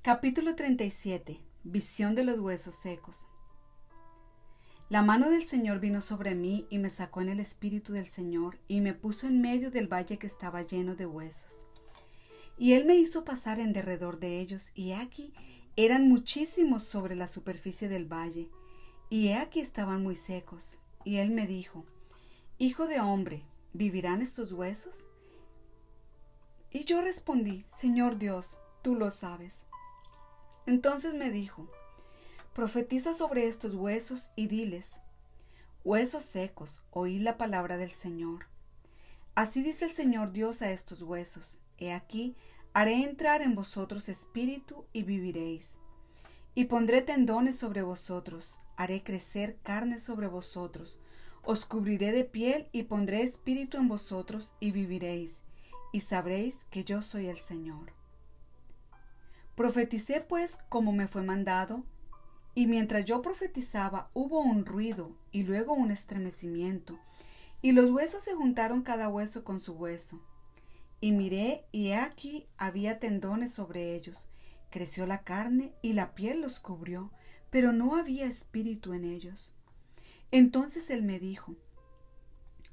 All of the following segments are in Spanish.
Capítulo 37. Visión de los huesos secos. La mano del Señor vino sobre mí y me sacó en el espíritu del Señor y me puso en medio del valle que estaba lleno de huesos. Y él me hizo pasar en derredor de ellos, y he aquí eran muchísimos sobre la superficie del valle, y he aquí estaban muy secos. Y él me dijo: Hijo de hombre, ¿vivirán estos huesos? Y yo respondí: Señor Dios, tú lo sabes. Entonces me dijo: Profetiza sobre estos huesos y diles: Huesos secos, oíd la palabra del Señor. Así dice el Señor Dios a estos huesos: He aquí, haré entrar en vosotros espíritu y viviréis. Y pondré tendones sobre vosotros, haré crecer carne sobre vosotros, os cubriré de piel y pondré espíritu en vosotros y viviréis, y sabréis que yo soy el Señor. Profeticé pues como me fue mandado, y mientras yo profetizaba hubo un ruido y luego un estremecimiento, y los huesos se juntaron cada hueso con su hueso. Y miré, y he aquí había tendones sobre ellos, creció la carne y la piel los cubrió, pero no había espíritu en ellos. Entonces él me dijo: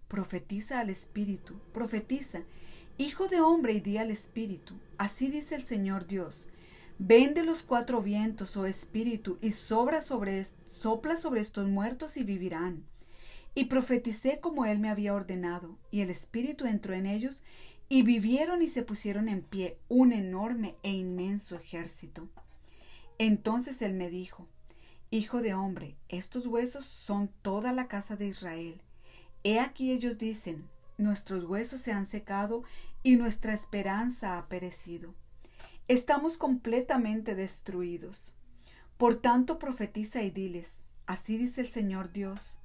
Profetiza al espíritu, profetiza, hijo de hombre, y di al espíritu: Así dice el Señor Dios: Ven de los cuatro vientos, oh espíritu, y sopla sobre estos muertos y vivirán. Y profeticé como él me había ordenado, y el espíritu entró en ellos, y vivieron y se pusieron en pie un enorme e inmenso ejército. Entonces él me dijo: Hijo de hombre, estos huesos son toda la casa de Israel. He aquí ellos dicen: Nuestros huesos se han secado y nuestra esperanza ha perecido. Estamos completamente destruidos. Por tanto profetiza y diles: Así dice el Señor Dios: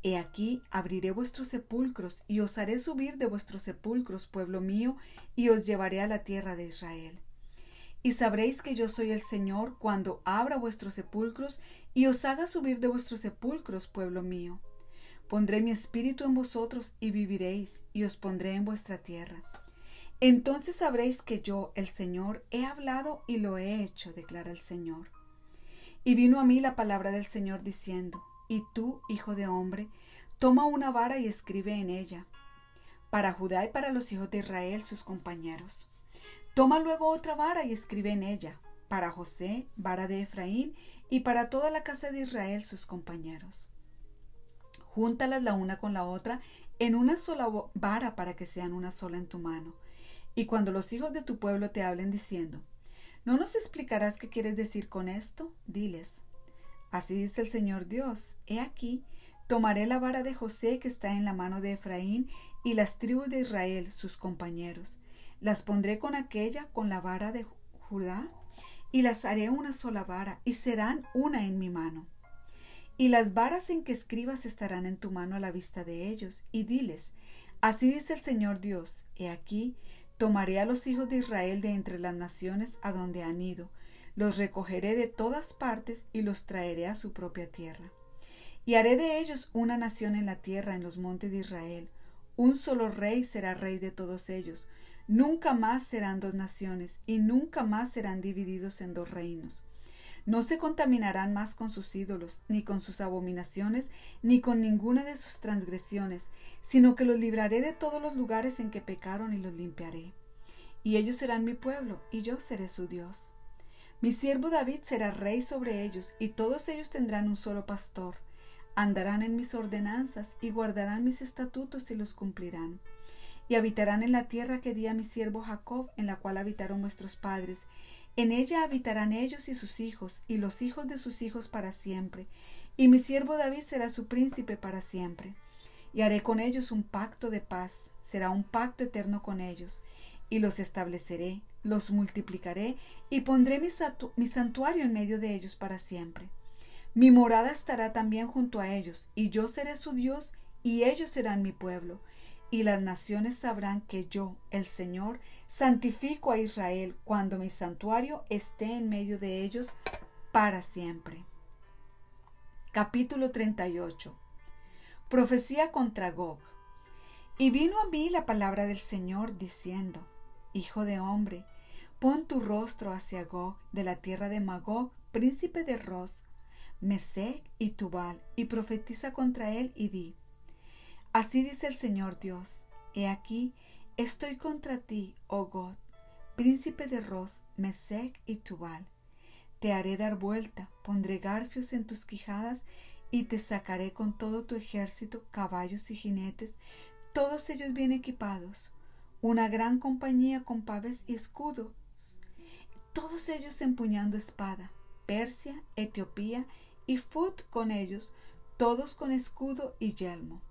He aquí abriré vuestros sepulcros y os haré subir de vuestros sepulcros, pueblo mío, y os llevaré a la tierra de Israel. Y sabréis que yo soy el Señor cuando abra vuestros sepulcros y os haga subir de vuestros sepulcros, pueblo mío. Pondré mi espíritu en vosotros y viviréis, y os pondré en vuestra tierra. Entonces sabréis que yo, el Señor, he hablado y lo he hecho, declara el Señor. Y vino a mí la palabra del Señor diciendo: Y tú, hijo de hombre, toma una vara y escribe en ella, para Judá y para los hijos de Israel, sus compañeros. Toma luego otra vara y escribe en ella, para José, vara de Efraín, y para toda la casa de Israel, sus compañeros. Júntalas la una con la otra en una sola vara, para que sean una sola en tu mano. Y cuando los hijos de tu pueblo te hablen diciendo: ¿No nos explicarás qué quieres decir con esto? Diles: Así dice el Señor Dios: He aquí, tomaré la vara de José que está en la mano de Efraín y las tribus de Israel, sus compañeros. Las pondré con la vara de Judá, y las haré una sola vara, y serán una en mi mano. Y las varas en que escribas estarán en tu mano a la vista de ellos, y diles: Así dice el Señor Dios: He aquí, tomaré a los hijos de Israel de entre las naciones a donde han ido, los recogeré de todas partes y los traeré a su propia tierra. Y haré de ellos una nación en la tierra, en los montes de Israel. Un solo rey será rey de todos ellos. Nunca más serán dos naciones, y nunca más serán divididos en dos reinos. No se contaminarán más con sus ídolos, ni con sus abominaciones, ni con ninguna de sus transgresiones, sino que los libraré de todos los lugares en que pecaron y los limpiaré. Y ellos serán mi pueblo, y yo seré su Dios. Mi siervo David será rey sobre ellos, y todos ellos tendrán un solo pastor. Andarán en mis ordenanzas, y guardarán mis estatutos y los cumplirán. Y habitarán en la tierra que di a mi siervo Jacob, en la cual habitaron vuestros padres. En ella habitarán ellos y sus hijos, y los hijos de sus hijos para siempre. Y mi siervo David será su príncipe para siempre. Y haré con ellos un pacto de paz, será un pacto eterno con ellos. Y los estableceré, los multiplicaré, y pondré mi santuario en medio de ellos para siempre. Mi morada estará también junto a ellos, y yo seré su Dios, y ellos serán mi pueblo. Y las naciones sabrán que yo, el Señor, santifico a Israel cuando mi santuario esté en medio de ellos para siempre. Capítulo 38. Profecía contra Gog. Y vino a mí la palabra del Señor diciendo: Hijo de hombre, Pon tu rostro hacia Gog, de la tierra de Magog, príncipe de Ros, Mesec y Tubal, y profetiza contra él y di: Así dice el Señor Dios: He aquí, estoy contra ti, oh Gog, príncipe de Ros, Mesec y Tubal. Te haré dar vuelta, pondré garfios en tus quijadas y te sacaré con todo tu ejército, caballos y jinetes, todos ellos bien equipados, una gran compañía con paves y escudos, todos ellos empuñando espada, Persia, Etiopía y Fut con ellos, todos con escudo y yelmo.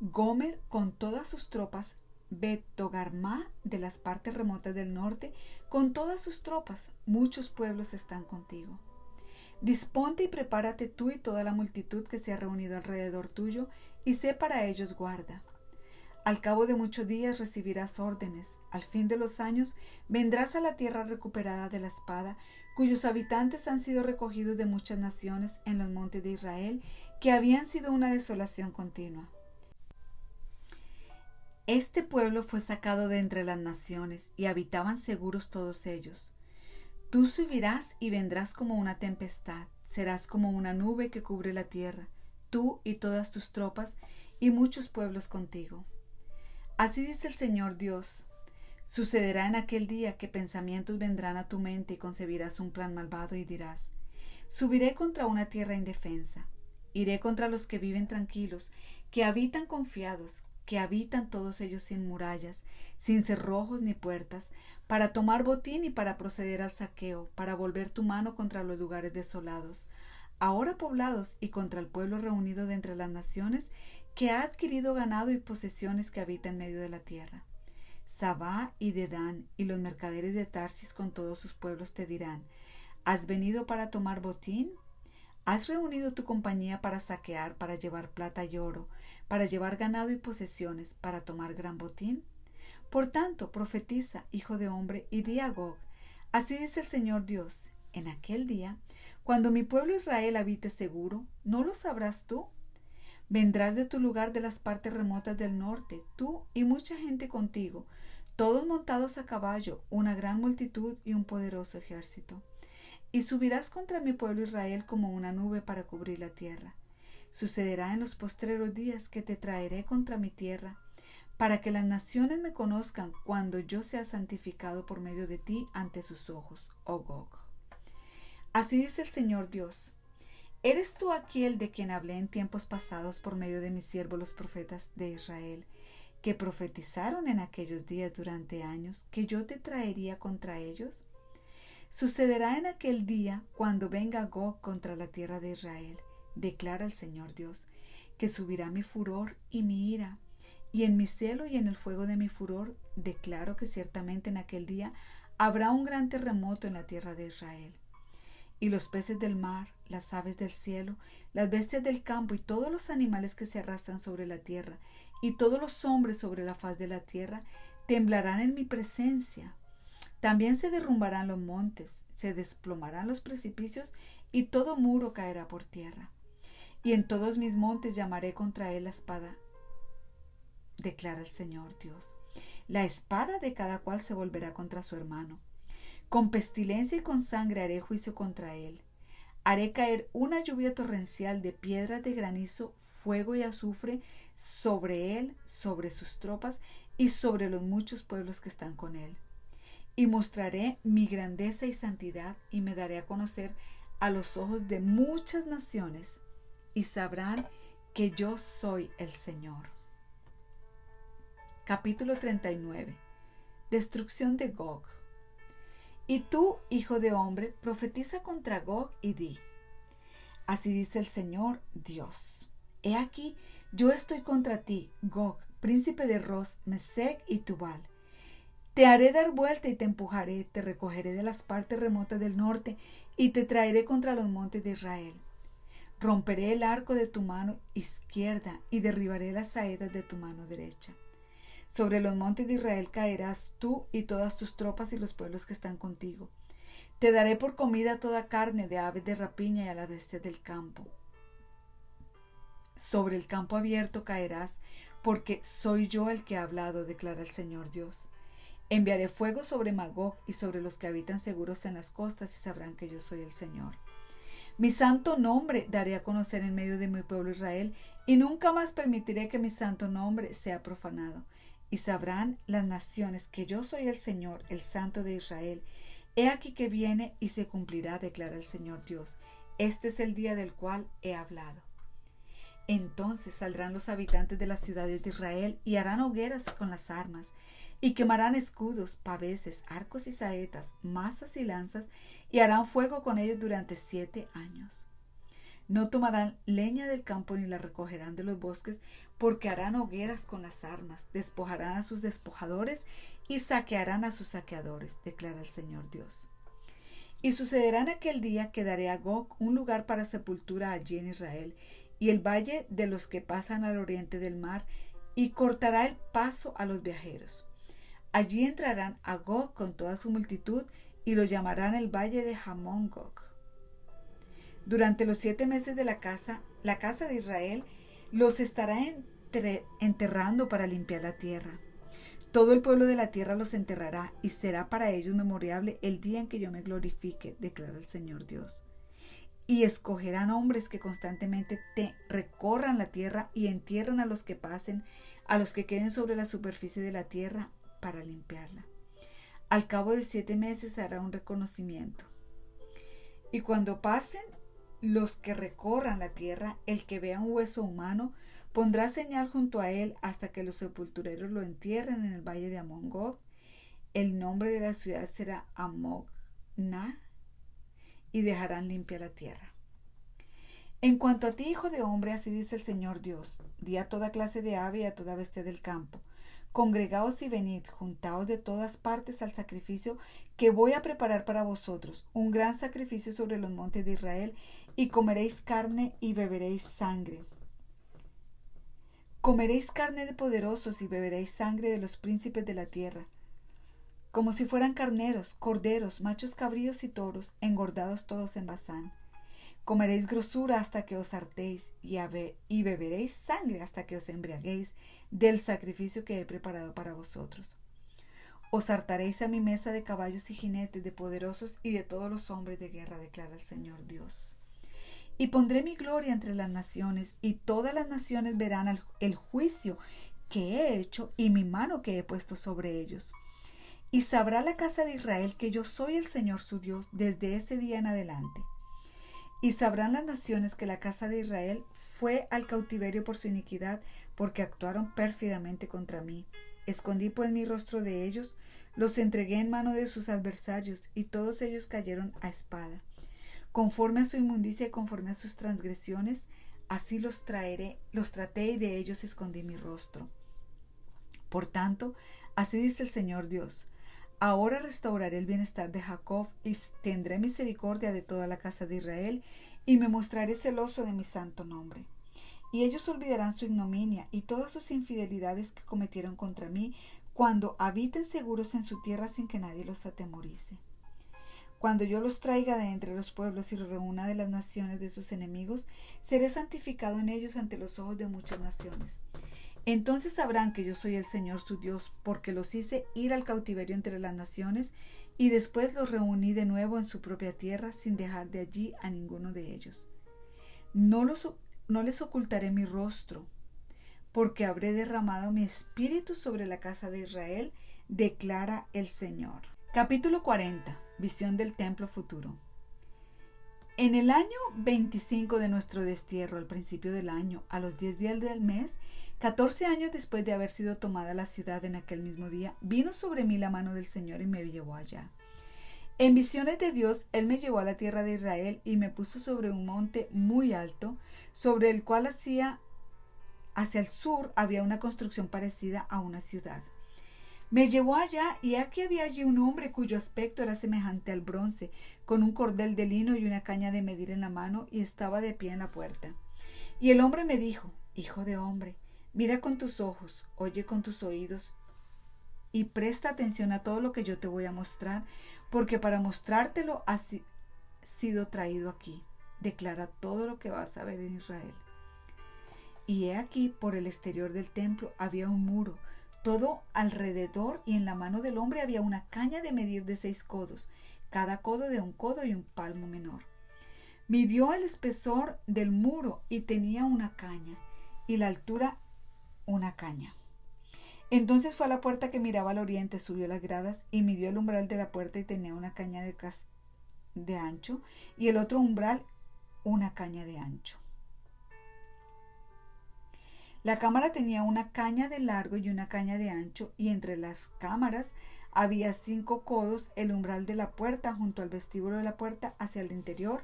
Gomer con todas sus tropas, Bet-Togarmá de las partes remotas del norte, con todas sus tropas, muchos pueblos están contigo. Disponte y prepárate tú y toda la multitud que se ha reunido alrededor tuyo, y sé para ellos guarda. Al cabo de muchos días recibirás órdenes. Al fin de los años vendrás a la tierra recuperada de la espada, cuyos habitantes han sido recogidos de muchas naciones en los montes de Israel, que habían sido una desolación continua. Este pueblo fue sacado de entre las naciones, y habitaban seguros todos ellos. Tú subirás y vendrás como una tempestad, serás como una nube que cubre la tierra, tú y todas tus tropas, y muchos pueblos contigo. Así dice el Señor Dios: sucederá en aquel día que pensamientos vendrán a tu mente y concebirás un plan malvado y dirás: subiré contra una tierra indefensa, iré contra los que viven tranquilos, que habitan confiados, que habitan todos ellos sin murallas, sin cerrojos ni puertas, para tomar botín y para proceder al saqueo, para volver tu mano contra los lugares desolados, ahora poblados, y contra el pueblo reunido de entre las naciones, que ha adquirido ganado y posesiones, que habita en medio de la tierra. Sabá y Dedán y los mercaderes de Tarsis con todos sus pueblos te dirán: ¿has venido para tomar botín? ¿Has reunido tu compañía para saquear, para llevar plata y oro, para llevar ganado y posesiones, para tomar gran botín? Por tanto, profetiza, hijo de hombre, y di a Gog: así dice el Señor Dios: en aquel día, cuando mi pueblo Israel habite seguro, ¿no lo sabrás tú? Vendrás de tu lugar de las partes remotas del norte, tú y mucha gente contigo, todos montados a caballo, una gran multitud y un poderoso ejército. Y subirás contra mi pueblo Israel como una nube para cubrir la tierra. Sucederá en los postreros días que te traeré contra mi tierra, para que las naciones me conozcan cuando yo sea santificado por medio de ti ante sus ojos, oh Gog. Así dice el Señor Dios: ¿eres tú aquel de quien hablé en tiempos pasados por medio de mis siervos los profetas de Israel, que profetizaron en aquellos días durante años que yo te traería contra ellos? Sucederá en aquel día, cuando venga Gog contra la tierra de Israel, declara el Señor Dios, que subirá mi furor y mi ira, y en mi celo y en el fuego de mi furor declaro que ciertamente en aquel día habrá un gran terremoto en la tierra de Israel. Y los peces del mar, las aves del cielo, las bestias del campo y todos los animales que se arrastran sobre la tierra, y todos los hombres sobre la faz de la tierra, temblarán en mi presencia. También se derrumbarán los montes, se desplomarán los precipicios, y todo muro caerá por tierra. Y en todos mis montes llamaré contra él la espada, declara el Señor Dios. La espada de cada cual se volverá contra su hermano. Con pestilencia y con sangre haré juicio contra él. Haré caer una lluvia torrencial de piedras de granizo, fuego y azufre sobre él, sobre sus tropas y sobre los muchos pueblos que están con él. Y mostraré mi grandeza y santidad, y me daré a conocer a los ojos de muchas naciones, y sabrán que yo soy el Señor. Capítulo 39. Destrucción de Gog. Y tú, hijo de hombre, profetiza contra Gog y di: así dice el Señor Dios: he aquí, yo estoy contra ti, Gog, príncipe de Ros, Mesec y Tubal. Te haré dar vuelta y te empujaré, te recogeré de las partes remotas del norte y te traeré contra los montes de Israel. Romperé el arco de tu mano izquierda y derribaré las saetas de tu mano derecha. Sobre los montes de Israel caerás tú y todas tus tropas y los pueblos que están contigo. Te daré por comida toda carne de aves de rapiña y a las bestias del campo. Sobre el campo abierto caerás, porque soy yo el que ha hablado, declara el Señor Dios. Enviaré fuego sobre Magog y sobre los que habitan seguros en las costas y sabrán que yo soy el Señor. Mi santo nombre daré a conocer en medio de mi pueblo Israel y nunca más permitiré que mi santo nombre sea profanado. Y sabrán las naciones que yo soy el Señor, el Santo de Israel. He aquí que viene y se cumplirá, declara el Señor Dios. Este es el día del cual he hablado. Entonces saldrán los habitantes de las ciudades de Israel y harán hogueras con las armas, y quemarán escudos, paveses, arcos y saetas, mazas y lanzas, y harán fuego con ellos durante 7 años. No tomarán leña del campo ni la recogerán de los bosques, porque harán hogueras con las armas, despojarán a sus despojadores y saquearán a sus saqueadores, declara el Señor Dios. Y sucederá en aquel día que daré a Gog un lugar para sepultura allí en Israel, y el valle de los que pasan al oriente del mar, y cortará el paso a los viajeros. Allí entrarán a Gog con toda su multitud, y lo llamarán el valle de Hamón Gog. Durante los 7 meses de la casa de Israel los estará enterrando para limpiar la tierra. Todo el pueblo de la tierra los enterrará, y será para ellos memorable el día en que yo me glorifique, declara el Señor Dios. Y escogerán hombres que constantemente recorran la tierra y entierran a los que pasen, a los que queden sobre la superficie de la tierra, para limpiarla. Al cabo de 7 meses se hará un reconocimiento. Y cuando pasen los que recorran la tierra, el que vea un hueso humano pondrá señal junto a él hasta que los sepultureros lo entierren en el valle de Hamón Gog. El nombre de la ciudad será Amokna, y dejarán limpia la tierra. En cuanto a ti, hijo de hombre, así dice el Señor Dios: di a toda clase de ave y a toda bestia del campo: congregaos y venid, juntaos de todas partes al sacrificio que voy a preparar para vosotros, un gran sacrificio sobre los montes de Israel, y comeréis carne y beberéis sangre. Comeréis carne de poderosos y beberéis sangre de los príncipes de la tierra, como si fueran carneros, corderos, machos cabríos y toros, engordados todos en Basán. Comeréis grosura hasta que os hartéis, y beberéis sangre hasta que os embriaguéis del sacrificio que he preparado para vosotros. Os hartaréis a mi mesa de caballos y jinetes, de poderosos y de todos los hombres de guerra, declara el Señor Dios. Y pondré mi gloria entre las naciones, y todas las naciones verán el juicio que he hecho y mi mano que he puesto sobre ellos. Y sabrá la casa de Israel que yo soy el Señor su Dios desde ese día en adelante. Y sabrán las naciones que la casa de Israel fue al cautiverio por su iniquidad, porque actuaron pérfidamente contra mí. Escondí pues mi rostro de ellos, los entregué en mano de sus adversarios, y todos ellos cayeron a espada. Conforme a su inmundicia y conforme a sus transgresiones, así los traté, y de ellos escondí mi rostro. Por tanto, así dice el Señor Dios: ahora restauraré el bienestar de Jacob, y tendré misericordia de toda la casa de Israel, y me mostraré celoso de mi santo nombre. Y ellos olvidarán su ignominia y todas sus infidelidades que cometieron contra mí, cuando habiten seguros en su tierra sin que nadie los atemorice. Cuando yo los traiga de entre los pueblos y los reúna de las naciones de sus enemigos, seré santificado en ellos ante los ojos de muchas naciones. Entonces sabrán que yo soy el Señor su Dios, porque los hice ir al cautiverio entre las naciones, y después los reuní de nuevo en su propia tierra, sin dejar de allí a ninguno de ellos. No les ocultaré mi rostro, porque habré derramado mi espíritu sobre la casa de Israel, declara el Señor. Capítulo 40. Visión del templo futuro. En el año 25 de nuestro destierro, al principio del año, a los 10 días del mes, 14 años después de haber sido tomada la ciudad en aquel mismo día, vino sobre mí la mano del Señor y me llevó allá. En visiones de Dios, Él me llevó a la tierra de Israel y me puso sobre un monte muy alto, sobre el cual hacia el sur había una construcción parecida a una ciudad. Me llevó allá, y aquí había allí un hombre cuyo aspecto era semejante al bronce, con un cordel de lino y una caña de medir en la mano, y estaba de pie en la puerta. Y el hombre me dijo: hijo de hombre, mira con tus ojos, oye con tus oídos, y presta atención a todo lo que yo te voy a mostrar, porque para mostrártelo has sido traído aquí. Declara todo lo que vas a ver en Israel. Y he aquí, por el exterior del templo había un muro, todo alrededor, y en la mano del hombre había una caña de medir de 6 codos, cada codo de 1 codo y 1 palmo menor. Midió el espesor del muro y tenía una caña, y la altura una caña. Entonces fue a la puerta que miraba al oriente, subió las gradas y midió el umbral de la puerta y tenía una caña de ancho, y el otro umbral una caña de ancho. La cámara tenía una caña de largo y una caña de ancho, y entre las cámaras había 5 codos. El umbral de la puerta junto al vestíbulo de la puerta hacia el interior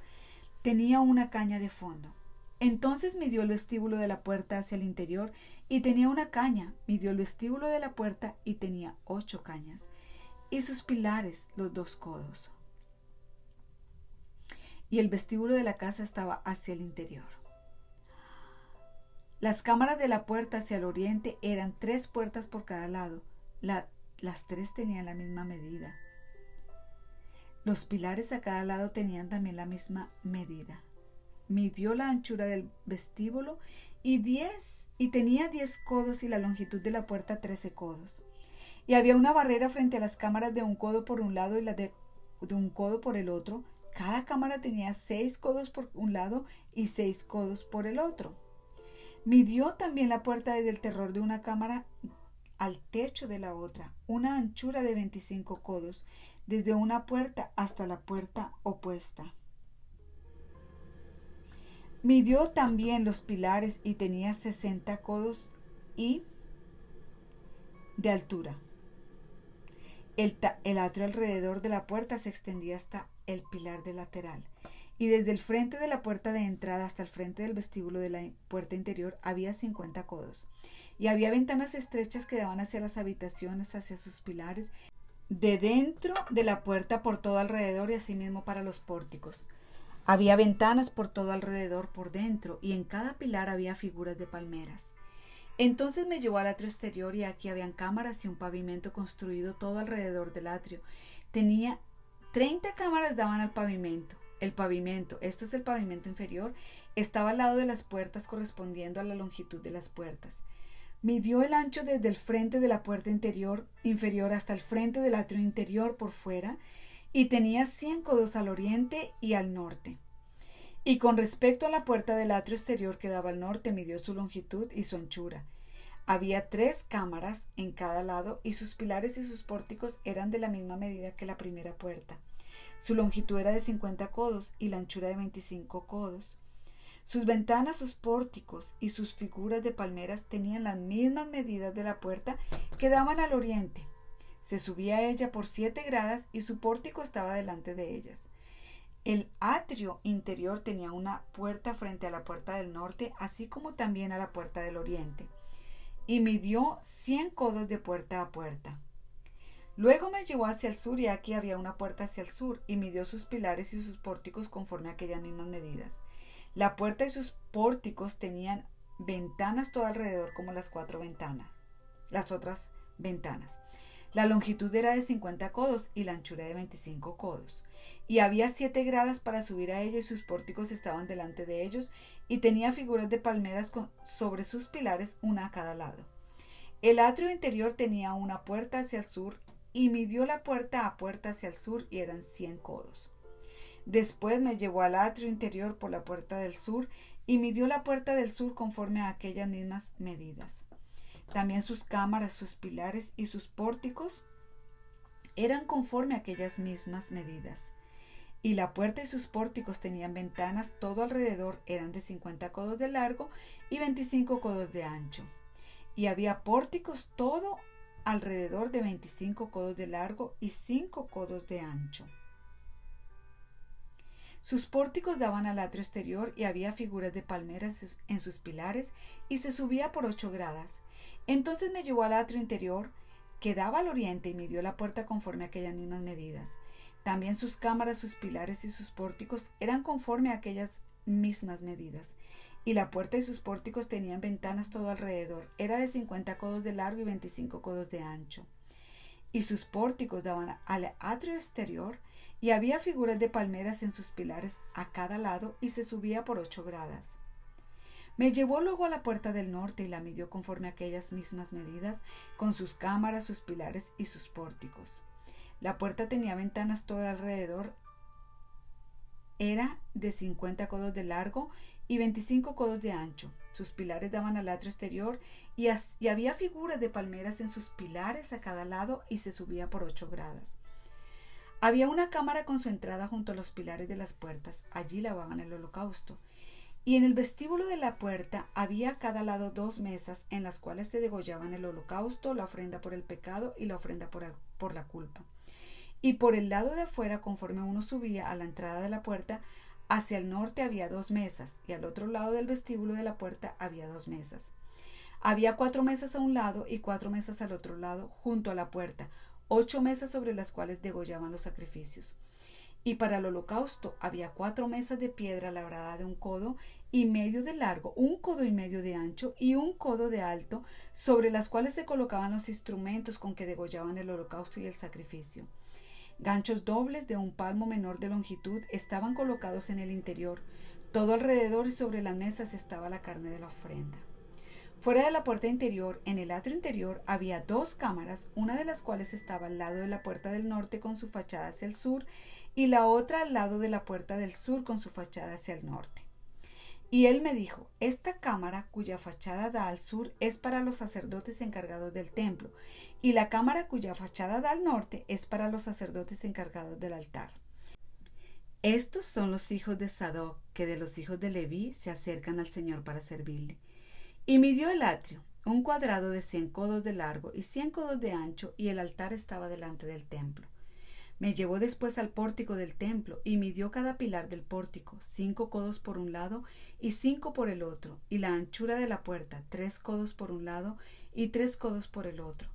tenía una caña de fondo. Entonces midió el vestíbulo de la puerta hacia el interior y tenía una caña. Midió el vestíbulo de la puerta y tenía 8 cañas, y sus pilares los 2 codos. Y el vestíbulo de la casa estaba hacia el interior. Las cámaras de la puerta hacia el oriente eran 3 puertas por cada lado. Las 3 tenían la misma medida. Los pilares a cada lado tenían también la misma medida. Midió la anchura del vestíbulo y tenía 10 codos, y la longitud de la puerta 13 codos. Y había una barrera frente a las cámaras de 1 codo por un lado y la de 1 codo por el otro. Cada cámara tenía 6 codos por un lado y 6 codos por el otro. Midió también la puerta desde el terror de una cámara al techo de la otra, una anchura de 25 codos, desde una puerta hasta la puerta opuesta. Midió también los pilares y tenía 60 codos de altura. El atrio alrededor de la puerta se extendía hasta el pilar del lateral, y desde el frente de la puerta de entrada hasta el frente del vestíbulo de la puerta interior había 50 codos, y había ventanas estrechas que daban hacia las habitaciones, hacia sus pilares, de dentro de la puerta por todo alrededor, y asimismo para los pórticos. Había ventanas por todo alrededor por dentro, y en cada pilar había figuras de palmeras. Entonces me llevó al atrio exterior, y aquí habían cámaras y un pavimento construido todo alrededor del atrio. Tenía 30 cámaras, daban al pavimento. El pavimento, esto es el pavimento inferior, estaba al lado de las puertas, correspondiendo a la longitud de las puertas. Midió el ancho desde el frente de la puerta inferior hasta el frente del atrio interior por fuera, y tenía 100 codos al oriente y al norte. Y con respecto a la puerta del atrio exterior que daba al norte, midió su longitud y su anchura. Había 3 cámaras en cada lado, y sus pilares y sus pórticos eran de la misma medida que la primera puerta. Su longitud era de 50 codos y la anchura de 25 codos. Sus ventanas, sus pórticos y sus figuras de palmeras tenían las mismas medidas de la puerta que daban al oriente. Se subía a ella por 7 gradas y su pórtico estaba delante de ellas. El atrio interior tenía una puerta frente a la puerta del norte, así como también a la puerta del oriente, y midió 100 codos de puerta a puerta. Luego me llevó hacia el sur, y aquí había una puerta hacia el sur, y midió sus pilares y sus pórticos conforme a aquellas mismas medidas. La puerta y sus pórticos tenían ventanas todo alrededor como las otras ventanas. La longitud era de 50 codos y la anchura de 25 codos. Y había 7 gradas para subir a ella, y sus pórticos estaban delante de ellos, y tenía figuras de palmeras sobre sus pilares, una a cada lado. El atrio interior tenía una puerta hacia el sur, y midió la puerta a puerta hacia el sur, y eran 100 codos. Después me llevó al atrio interior por la puerta del sur, y midió la puerta del sur conforme a aquellas mismas medidas. También sus cámaras, sus pilares y sus pórticos eran conforme a aquellas mismas medidas. Y la puerta y sus pórticos tenían ventanas todo alrededor, eran de 50 codos de largo y 25 codos de ancho. Y había pórticos todo alrededor de 25 codos de largo y 5 codos de ancho. Sus pórticos daban al atrio exterior, y había figuras de palmeras en sus pilares, y se subía por 8 gradas. Entonces me llevó al atrio interior, que daba al oriente, y midió la puerta conforme a aquellas mismas medidas. También sus cámaras, sus pilares y sus pórticos eran conforme a aquellas mismas medidas. Y la puerta y sus pórticos tenían ventanas todo alrededor. Era de 50 codos de largo y 25 codos de ancho. Y sus pórticos daban al atrio exterior, y había figuras de palmeras en sus pilares a cada lado, y se subía por 8 gradas. Me llevó luego a la puerta del norte y la midió conforme a aquellas mismas medidas, con sus cámaras, sus pilares y sus pórticos. La puerta tenía ventanas todo alrededor. Era de 50 codos de largo y 25 codos de ancho. Sus pilares daban al atrio exterior y había figuras de palmeras en sus pilares a cada lado y se subía por 8 gradas. Había una cámara con su entrada junto a los pilares de las puertas. Allí lavaban el holocausto. Y en el vestíbulo de la puerta había a cada lado 2 mesas en las cuales se degollaban el holocausto, la ofrenda por el pecado y la ofrenda por la culpa. Y por el lado de afuera, conforme uno subía a la entrada de la puerta, hacia el norte había 2 mesas, y al otro lado del vestíbulo de la puerta había 2 mesas. Había 4 mesas a un lado y 4 mesas al otro lado, junto a la puerta, 8 mesas sobre las cuales degollaban los sacrificios. Y para el holocausto había 4 mesas de piedra labrada de 1 codo y medio de largo, 1 codo y medio de ancho y 1 codo de alto, sobre las cuales se colocaban los instrumentos con que degollaban el holocausto y el sacrificio. Ganchos dobles de 1 palmo menor de longitud estaban colocados en el interior. Todo alrededor y sobre las mesas estaba la carne de la ofrenda. Fuera de la puerta interior, en el atrio interior, había 2 cámaras, una de las cuales estaba al lado de la puerta del norte con su fachada hacia el sur, y la otra al lado de la puerta del sur con su fachada hacia el norte. Y él me dijo: esta cámara, cuya fachada da al sur, es para los sacerdotes encargados del templo, y la cámara cuya fachada da al norte es para los sacerdotes encargados del altar. Estos son los hijos de Sadoc, que de los hijos de Leví se acercan al Señor para servirle. Y midió el atrio, 1 cuadrado de 100 codos de largo y 100 codos de ancho, y el altar estaba delante del templo. Me llevó después al pórtico del templo y midió cada pilar del pórtico, 5 codos por un lado y 5 por el otro, y la anchura de la puerta, 3 codos por un lado y 3 codos por el otro.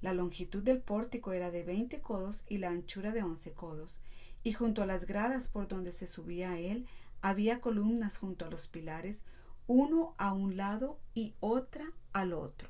La longitud del pórtico era de 20 codos y la anchura de 11 codos, y junto a las gradas por donde se subía a él había columnas junto a los pilares, uno a un lado y otra al otro.